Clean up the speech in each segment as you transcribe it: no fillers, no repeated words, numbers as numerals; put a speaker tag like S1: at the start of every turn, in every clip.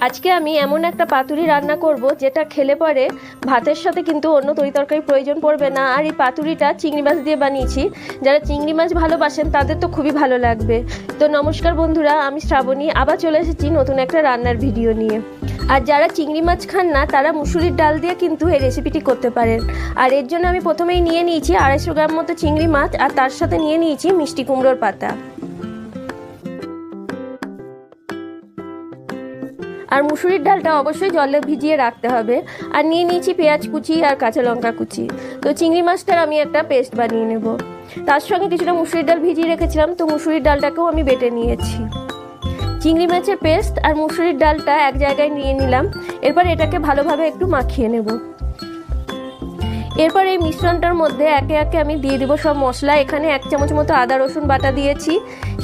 S1: আজকে আমি এমন একটা পাতুরি রান্না করব যেটা খেলে পরে ভাতের সাথে কিন্তু অন্য তরিতরকারির প্রয়োজন পড়বে না। আর এই পাতুরিটা চিংড়ি মাছ দিয়ে বানিয়েছি। যারা চিংড়ি মাছ ভালোবাসেন তাদের তো খুবই ভালো লাগবে। তো নমস্কার বন্ধুরা, আমি শ্রাবণী আবার চলে এসেছি নতুন একটা রান্নার ভিডিও নিয়ে। আর যারা চিংড়ি মাছ খান না তারা মুসুরির ডাল দিয়ে কিন্তু এই রেসিপিটি করতে পারেন। আর এর জন্য আমি প্রথমেই নিয়ে নিয়েছি 250 গ্রাম মতো চিংড়ি মাছ, আর তার সাথে নিয়ে নিয়েছি মিষ্টি কুমড়োর পাতা। আর মুসুরির ডালটা অবশ্যই জলে ভিজিয়ে রাখতে হবে। আর নিয়ে নিয়েছি পেঁয়াজ কুচি আর কাঁচা লঙ্কা কুচি। তো চিংড়ি মাছটার আমি একটা পেস্ট বানিয়ে নেব। তার সঙ্গে কিছুটা মুসুরির ডাল ভিজিয়ে রেখেছিলাম, তো মুসুরির ডালটাকেও আমি বেটে নিয়েছি। চিংড়ি মাছের পেস্ট আর মুসুরির ডালটা এক জায়গায় নিয়ে নিলাম। এরপর এটাকে ভালোভাবে একটু মাখিয়ে নেব। এরপর এই মিশ্রণটার মধ্যে একে একে আমি দিয়ে দেবো সব মশলা। এখানে 1 চামচ মতো আদা রসুন বাটা দিয়েছি,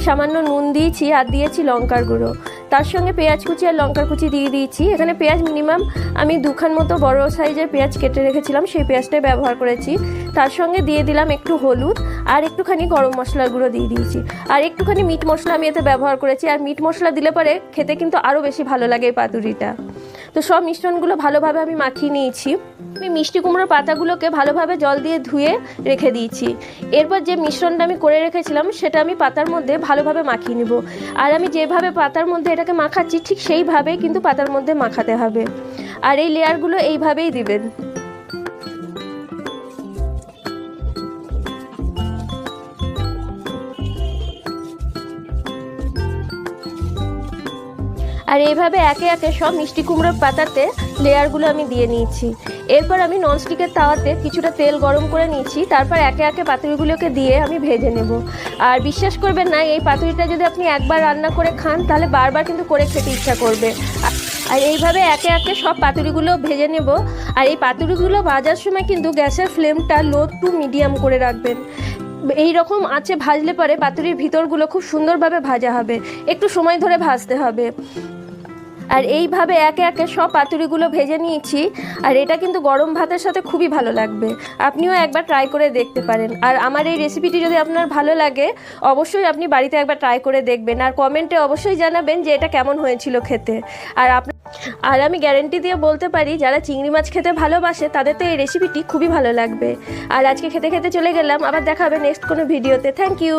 S1: সামান্য নুন দিয়েছি, আর দিয়েছি লঙ্কার গুঁড়ো। তার সঙ্গে পেঁয়াজ কুচি আর লঙ্কার কুচি দিয়ে দিয়েছি। এখানে পেঁয়াজ মিনিমাম আমি 2খান মতো বড় সাইজের পেঁয়াজ কেটে রেখেছিলাম, সেই পেঁয়াজটাই ব্যবহার করেছি। তার সঙ্গে দিয়ে দিলাম একটু হলুদ, আর একটুখানি গরম মশলার গুঁড়ো দিয়ে দিয়েছি, আর একটুখানি মিট মশলা আমি এতে ব্যবহার করেছি। আর মিট মশলা দিলে পরে খেতে কিন্তু আরও বেশি ভালো লাগে এই পাতুরিটা। তো সব মিশ্রণগুলো ভালোভাবে আমি মাখিয়ে নিয়েছি। আমি মিষ্টি কুমড়োর পাতাগুলোকে ভালোভাবে জল দিয়ে ধুয়ে রেখে দিয়েছি। এরপর যে মিশ্রণটা আমি করে রেখেছিলাম সেটা আমি পাতার মধ্যে ভালোভাবে মাখিয়ে নেব। আর আমি যেভাবে পাতার মধ্যে এটাকে মাখাচ্ছি ঠিক সেইভাবেই কিন্তু পাতার মধ্যে মাখাতে হবে। আর এই লেয়ারগুলো এইভাবেই দিবেন। আর এইভাবে একে একে সব মিষ্টি কুমড়োর পাতাতে লেয়ারগুলো আমি দিয়ে নিয়েছি। এরপর আমি ননস্টিকের তাওয়াতে কিছুটা তেল গরম করে নিয়েছি। তারপর একে একে পাতুরিগুলোকে দিয়ে আমি ভেজে নেব। আর বিশ্বাস করবেন না, এই পাতুরিটা যদি আপনি একবার রান্না করে খান তাহলে বারবার কিন্তু করে খেতে ইচ্ছা করবে। আর এইভাবে একে একে সব পাতুরিগুলো ভেজে নেব। আর এই পাতুরিগুলো ভাজার সময় কিন্তু গ্যাসের ফ্লেমটা লো টু মিডিয়াম করে রাখবেন। এই রকম আঁচে ভাজলে পরে পাতুরির ভিতরগুলো খুব সুন্দরভাবে ভাজা হবে, একটু সময় ধরে ভাজতে হবে। আর এইভাবে একে একে সব পাতুরিগুলো ভেজে নিয়েছি। আর এটা কিন্তু গরম ভাতের সাথে খুবই ভালো লাগবে। আপনিও একবার ট্রাই করে দেখতে পারেন। আর আমার এই রেসিপিটি যদি আপনার ভালো লাগে অবশ্যই আপনি বাড়িতে একবার ট্রাই করে দেখবেন, আর কমেন্টে অবশ্যই জানাবেন যে এটা কেমন হয়েছিল খেতে। আর আমি গ্যারেন্টি দিয়ে বলতে পারি যারা চিংড়ি মাছ খেতে ভালোবাসে তাদের তো এই রেসিপিটি খুবই ভালো লাগবে। আর আজকে খেতে খেতে চলে গেলাম, আবার দেখা হবে নেক্সট কোনো ভিডিওতে। Thank you.